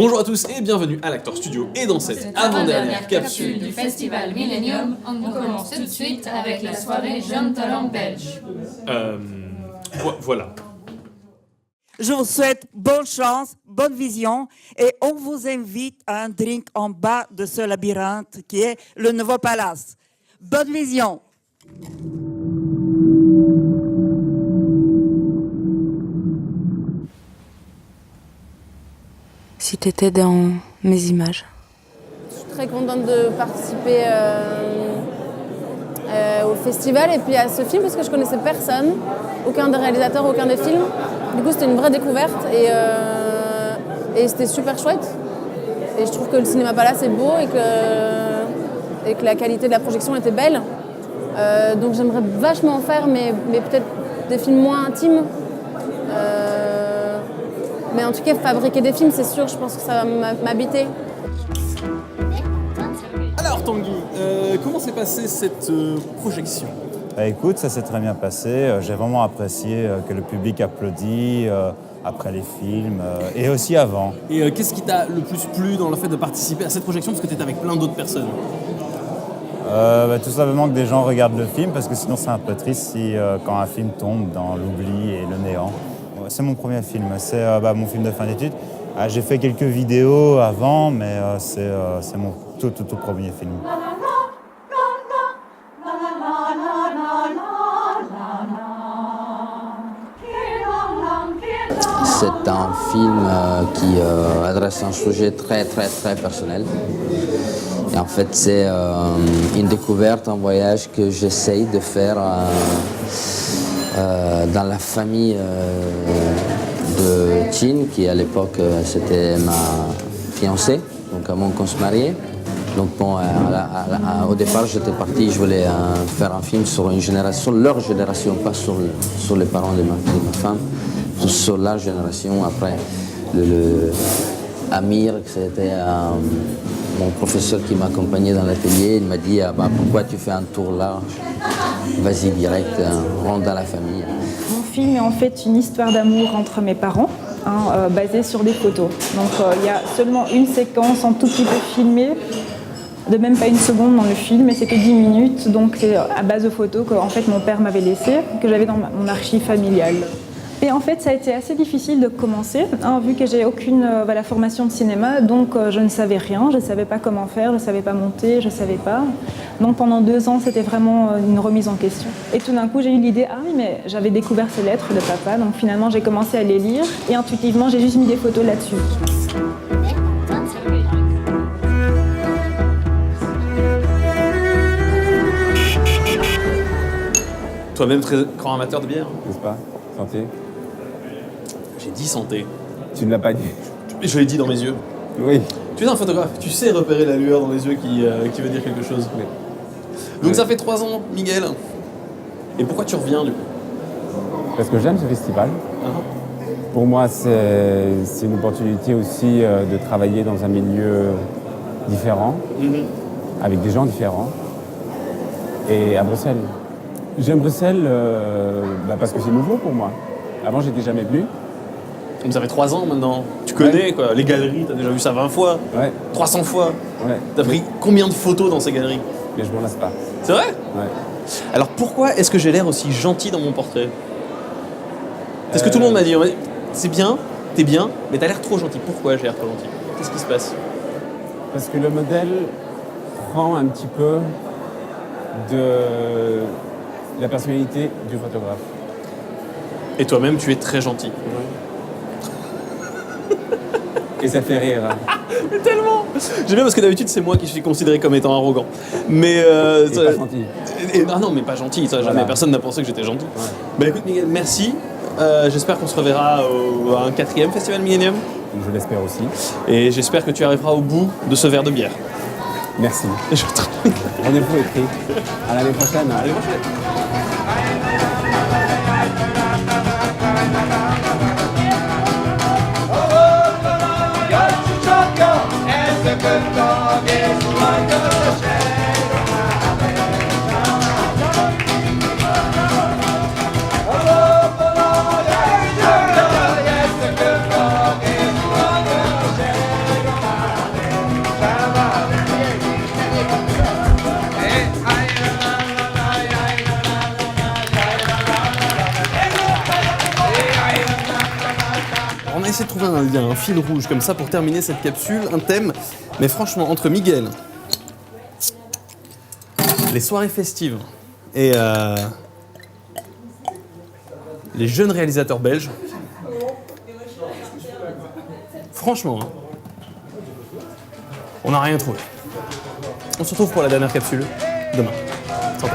Bonjour à tous et bienvenue à l'Acteur Studio et dans cette avant-dernière capsule du Festival Millennium, on commence tout de suite avec la soirée Jeunes Talents Belges. Voilà. Je vous souhaite bonne chance, bonne vision et on vous invite à un drink en bas de ce labyrinthe qui est le Nouveau Palace. Bonne vision! Si tu étais dans mes images. Je suis très contente de participer au festival et puis à ce film parce que je connaissais personne, aucun des réalisateurs, aucun des films. Du coup, c'était une vraie découverte et c'était super chouette. Et je trouve que le Cinéma Palace est beau et que la qualité de la projection était belle. Donc j'aimerais vachement en faire, mais peut-être des films moins intimes. Mais en tout cas, fabriquer des films, c'est sûr, je pense que ça va m'habiter. Alors Tanguy, comment s'est passée cette projection ? Écoute, ça s'est très bien passé. J'ai vraiment apprécié que le public applaudit après les films et aussi avant. Et qu'est-ce qui t'a le plus plu dans le fait de participer à cette projection parce que tu étais avec plein d'autres personnes ? Tout simplement que des gens regardent le film parce que sinon c'est un peu triste si quand un film tombe dans l'oubli et le néant. C'est mon premier film, c'est mon film de fin d'études. J'ai fait quelques vidéos avant, mais c'est mon tout premier film. C'est un film qui adresse un sujet très personnel. Et en fait, c'est une découverte, un voyage que j'essaye de faire dans la famille de Tin, qui à l'époque c'était ma fiancée, donc avant qu'on se marie. Donc bon, au départ j'étais parti, je voulais faire un film sur une génération, leur génération, pas sur les parents de ma femme, sur la génération. Après, Amir, c'était mon professeur qui m'accompagnait dans l'atelier, il m'a dit pourquoi tu fais un tour large, vas-y direct, rentre dans la famille. Mon film est en fait une histoire d'amour entre mes parents, basée sur des photos. Donc il y a seulement une séquence en tout petit peu filmée, de même pas une seconde dans le film, et c'était 10 minutes, donc c'est à base de photos que en fait, mon père m'avait laissées, que j'avais dans mon archive familiale. Et en fait, ça a été assez difficile de commencer, vu que j'ai aucune formation de cinéma, donc je ne savais rien, je ne savais pas comment faire, je ne savais pas monter, je ne savais pas. Donc pendant 2 ans, c'était vraiment une remise en question. Et tout d'un coup, j'ai eu l'idée, oui, mais j'avais découvert ces lettres de papa, donc finalement, j'ai commencé à les lire, et intuitivement, j'ai juste mis des photos là-dessus. Toi-même très grand amateur de bière ? N'est-ce pas ? Santé. J'ai dit santé. Tu ne l'as pas dit. Je l'ai dit dans mes yeux. Oui. Tu es un photographe, tu sais repérer la lueur dans les yeux qui veut dire quelque chose. Oui. Donc ça fait 3 ans, Miguel. Et pourquoi tu reviens du coup ? Parce que j'aime ce festival. Pour moi, c'est une opportunité aussi de travailler dans un milieu différent, avec des gens différents, et à Bruxelles. J'aime Bruxelles parce que c'est nouveau pour moi. Avant, j'étais jamais venu. Donc ça fait 3 ans maintenant. Tu connais quoi, les galeries, t'as déjà vu ça 20 fois, 300 fois. Ouais. T'as pris combien de photos dans ces galeries ? Mais je m'en lasse pas. C'est vrai ? Ouais. Alors pourquoi est-ce que j'ai l'air aussi gentil dans mon portrait ? Parce que tout le monde m'a dit, c'est bien, t'es bien, mais t'as l'air trop gentil. Pourquoi j'ai l'air trop gentil ? Qu'est-ce qui se passe ? Parce que le modèle prend un petit peu de la personnalité du photographe. Et toi-même, tu es très gentil. Et ça fait rire. Mais tellement ! J'aime bien parce que d'habitude, c'est moi qui suis considéré comme étant arrogant. Mais pas gentil. Non, mais pas gentil, ça, jamais. Voilà. Personne n'a pensé que j'étais gentil. Ouais. Bah écoute, Miguel, merci. J'espère qu'on se reverra à un 4e Festival Millennium. Je l'espère aussi. Et j'espère que tu arriveras au bout de ce verre de bière. Merci. Je te... Rendez-vous est pris. À l'année prochaine. À l'année prochaine. trouver un lien, un fil rouge comme ça pour terminer cette capsule, un thème. Mais franchement, entre Miguel, les soirées festives et les jeunes réalisateurs belges, franchement, hein, on n'a rien trouvé. On se retrouve pour la dernière capsule demain. Santé.